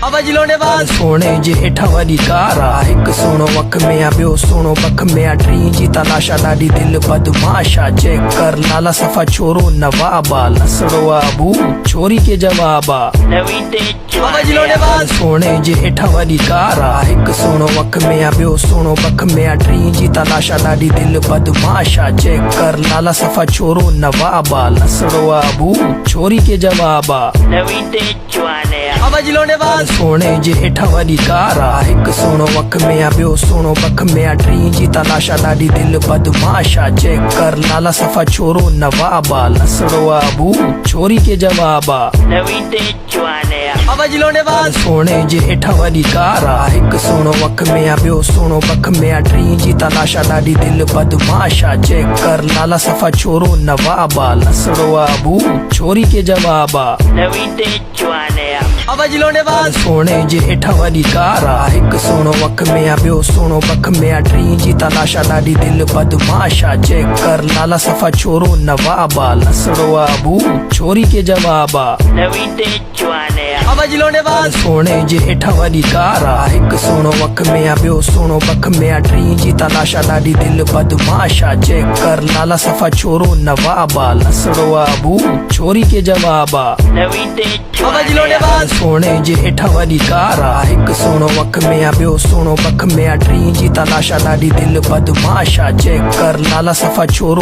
अवजलो ने बात सोने जे हेठा वरी कारा एक सोनो वख में आ बियो सोनो बख में आ टी जी तलाशा ॾाढी दिल बदमाशा चेक कर लाला सफ़ा छोरो नवाबा लसड़ो आबू छोरी के जवाबा अवजलो ने बात सोने जे हेठा वरी कारा एक सोनो वख में आ बियो सोनो बख में आ टी जी तलाशा ॾाढी दिल बदमाशा चेक कर लाला सफ़ा छोरो नवाबा लसड़ो आबू छोरी के जवाबा अवजलो ने बात सोने जे हेठा वरी कारा एक सोनो वख में आ बियो सोनो बख में आ टी जी तलाशा ॾाढी दिल बदमाशा चेक कर लाला सफ़ा छोरो नवाबा लसड़ो आबू छोरी के जवाबा अवजलो ने बात सोने जे हेठा वरी कारा एक सोनो वख में आ बियो सोनो बख में आ टी जी तलाशा ॾाढी दिल बदमाशा चेक कर लाला सफ़ा छोरो नवाबा लसड़ो आबू छोरी के जवाबा अवजलो ने बात सोने जे हेठा वरी कारा एक सोनो वख में आ बियो सोनो बख में आ टी जी तलाशा ॾाढी दिल बदमाशा चेक कर लाला सफ़ा छोरो नवाबा लसड़ो आबू छोरी के जवाबा अवजलो ने बात सोने जे हेठा वरी कारा एक सोनो वख में आ बियो सोनो बख में आ टी जी तलाशा ॾाढी दिल बदमाशा चेक कर लाला सफ़ा छोरो नवाबा लसड़ो आबू छोरी के जवाबा अवजलो ने बात सोने जे हेठा वरी कारा एक सोनो वख में आ बियो सोनो बख में आ टी जी तलाशा ॾाढी दिल बदमाशा चेक कर लाला सफ़ा छोरो